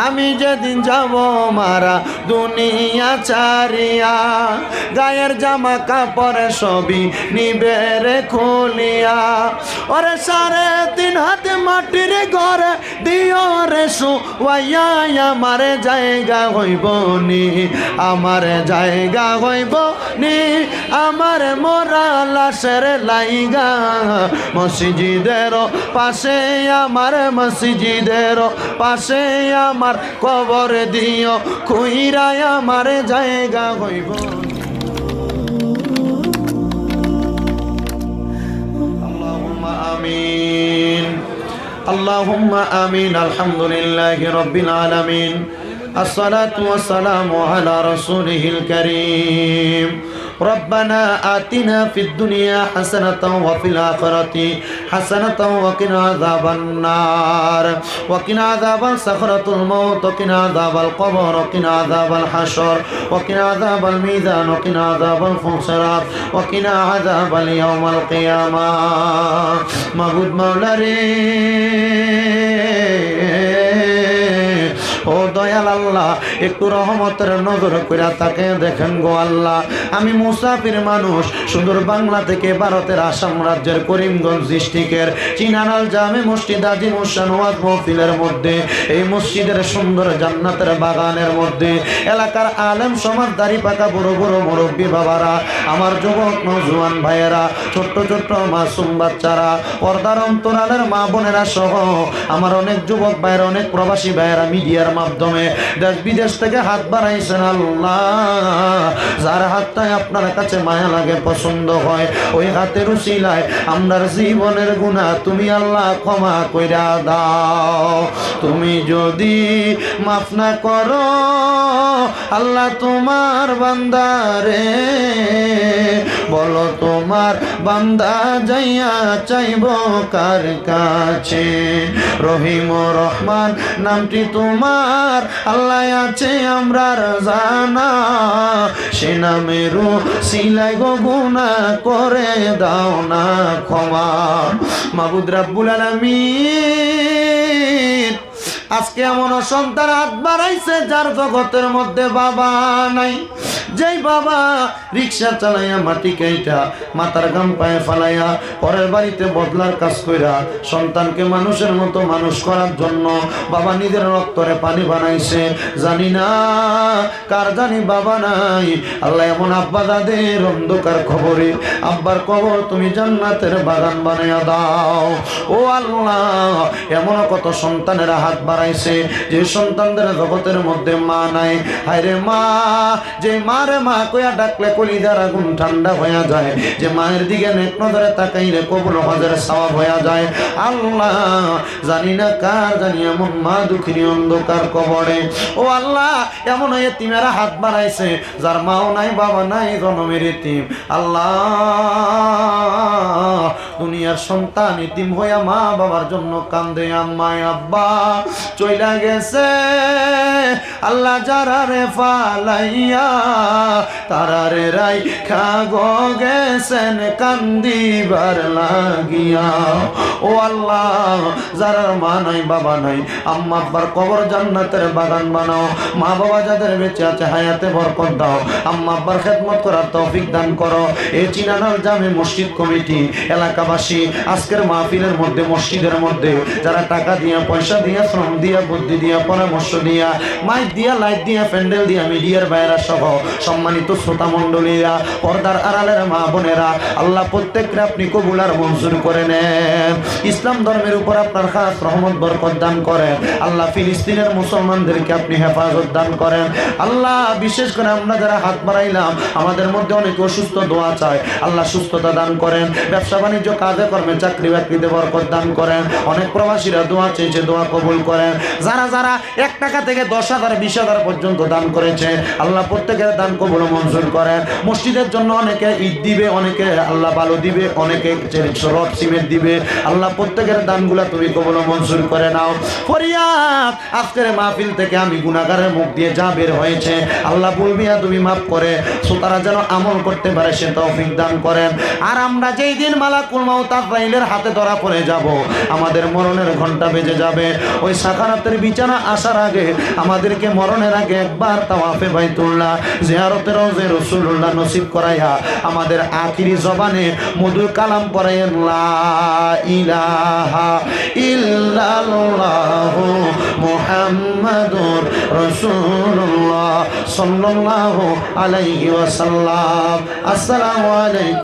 আমি যেদিন যাব মারা দুনিয়া ছাড়িয়া, গায়ের জামা কাপড় সবই নিবে রে খুলিয়া। ওরে 3.5 হাত মাটির ঘরে দিও রে শুয়াইয়া, আমার জায়গা হইব নি, আমার জায়গা হইব নি, আমার মোরা লাশের লাইগা মসজিদের পাশে, আমার মসজিদের পাশে আমার কবর দিও খুইরা, আমার জায়গা হইব। আল্লাহুম্মা আমিন, আল্লাহুম্মা আমিন। আলহামদুলিল্লাহি রাব্বিল আলামিন, আসসালাতু ওয়াসসালামু আলা রাসূলিহিল কারীম। ربنا آتنا في الدنيا حسنة وفي الآخرة حسنة وقنا عذاب النار، وقنا عذاب سكرة الموت، وقنا عذاب القبر، وقنا عذاب الحشر، وقنا عذاب الميزان، وقنا عذاب الفصلات، وقنا عذاب اليوم القيامة। معبود مولا ও দয়াল আল্লাহ, একটু রহমতের নজর কইরা তাকে দেখেন গো আল্লাহ। আমি মুসাফির মানুষ, সুদূর বাংলা থেকে ভারতের আসাম রাজ্যের করিমগঞ্জ ডিস্ট্রিক্টের চিনানাল জামে মসজিদ আজিম উসান ওয়াজ মাহফিলের মধ্যে, এই মসজিদের সুন্দর জান্নাতের বাগানের মধ্যে এলাকার আলেম সমাজ, দাড়ি পাকা বড় বড় মুরব্বী বাবারা, আমার যুবক নওজোয়ান ভাইয়েরা, ছোট্ট ছোট্ট মাসুম বাচ্চারা, পর্দার অন্তরালের মা বোনেরা সহ আমার অনেক যুবক ভাইয়েরা, অনেক প্রবাসী ভাইয়েরা মিডিয়ার মাধ্যমে দেশ বিদেশ থেকে হাত বাড়াইছেন। আল্লাহ, যার হাতটাই আপনার কাছে মায়া লাগে, পছন্দ হয়, ওই হাতের উসিলায় আমরার জীবনের গুনাহ তুমি আল্লাহ ক্ষমা কইরা দাও। তুমি যদি মাফ না করো আল্লাহ তোমার বান্দারে, বলো তোমার বান্দা যাইয়া চাইব কার কাছে? রহিম ও রহমান নামটি তোমার আল্লাহ আছে আমরার জানা, সে নামেরও সিলাই গো গুনাহ করে দাও না ক্ষমা। মাবুদ রাব্বুল আলামিন, আজকে এমন সন্তান হাত বাড়াইছে যার জগতের মধ্যে বাবা নাই, যেই বাবা রিক্সা চালাইয়া মাটি কাইটা মাথার গাম পায়ে ফালাইয়া পরের বাড়িতে বদলার কাজ কইরা সন্তানকে মানুষের মতো মানুষ করার জন্য বাবা নিজের রক্তরে পানি বানাইছে। জানি না কার জানি বাবা নাই। আল্লাহ এমন আব্বা দাদের অন্ধকার খবরে আব্বার কবর তুমি জান্নাতের বাগান বানাইয়া দাও। ও আল্লাহ, এমন কত সন্তানেরা হাত বাড়াইছে যে সন্তানদের জগতের মধ্যে মা নাই। হায়রে মা, যে মারে মা কইয়া ডাকলে কলিজার আগুন ঠান্ডা হয়ে যায়, যে মায়ের দিকে নেক নজরে তাকাইলে কবুল হজের সওয়াব হয়ে যায়। আল্লাহ, জানি না কার জানি এমন মা দুঃখিনী অন্ধকার কবরে। ও আল্লাহ, এমন এতিমেরা হাত বাড়াইছে যার মাও নাই বাবা নাই, জনমের এতিম। আল্লাহ, দুনিয়ার সন্তান এতিম হইয়া মা বাবার জন্য কান্দে, আম্মায় আব্বা চইলা গেছে। আল্লাহ, যারা রে ফালাইয়া তারা রে রাই খাগো গেছেন কান্দিবার লাগিয়া। ও আল্লাহ, যারা মা নাই বাবা নাই, আম্মা আব্বার কবর জান্নাতের বাগান বানাও। মা বাবা যাদের বেঁচে আছে হায়াতে বরকত দাও। আম্মা আব্বার খেদমত করার তৌফিক দান করো। এই চিনানাল জামে মসজিদ কমিটি এলাকাবাসী আজকের মাহফিলের মধ্যে, মসজিদের মধ্যে যারা টাকা দিয়া, পয়সা দিয়া, শ্রম দিয়া, বুদ্ধি দিয়া, পরামর্শ দিয়া, মাইক দিয়া, লাইট দিয়া, প্যান্ডেল দিয়া, মিডিয়ার বাইরা সহ সম্মানিত শ্রোতা মণ্ডলীরা, পর্দার আড়ালের মা বোনেরা, আল্লাহ প্রত্যেককে আপনি কবুল আর মঞ্জুর করে নেন। ইসলাম ধর্মের উপর আপনার খাস রহমত বরকত দান করেন। আল্লাহ, ফিলিস্তিনের মুসলমানদেরকে আপনি হেফাজত দান করেন। আল্লাহ, বিশেষ করে আমরা যারা হাত বাড়াইলাম, আমাদের মধ্যে অনেক অসুস্থ, দোয়া চায়, আল্লাহ সুস্থতা দান করেন। ব্যবসা বাণিজ্য, কাজে কর্মে, চাকরি বাকরিতে বরকত দান করেন। অনেক প্রবাসীরা দোয়া চেয়েছে, দোয়া কবুল করেন। যারা যারা 1 টাকা থেকে 10,000, 20,000 পর্যন্ত দান করেছে, আল্লাহ প্রত্যেকের দান কবুল মঞ্জুর করেন। মসজিদের জন্য অনেকে ঈদ দিবে, অনেকে আল্লাহ ভালো দিবে, অনেকে রড সিমেন্ট দিবে। আল্লাহ প্রত্যেকের দানগুলা তুমি কবুল মঞ্জুর করে নাও। ফরিয়াদ, আজকের মাহফিল থেকে আমি গুনাহগারের মুখ দিয়ে যা বের হয়েছে, আল্লাহ বলবিয়া তুমি মাফ করে শ্রোতারা যেন আমল করতে পারে সে তৌফিক দান করেন। আর আমরা যেই দিন মালাকুল মাউত আজরাইলের হাতে ধরা পড়ে যাব, আমাদের মরণের ঘন্টা বেজে যাবে। ওই সাকারাতের বিছানা আসার আগে আমাদেরকে মরণের আগে একবার তাওয়াফে বাইতুল্লাহ জিয়ারতে রওজে রাসূলুল্লাহ নসিব করাইয়া আমাদের আখিরি জবানে মধুর কালাম পড়াইয়েন, লা ইলাহা ইল্লাল্লাহু মুহাম্মাদুর রাসূলুল্লাহ সাল্লাল্লাহু আলাইহি ওয়াসাল্লাম। আসসালামু আলাইকুম।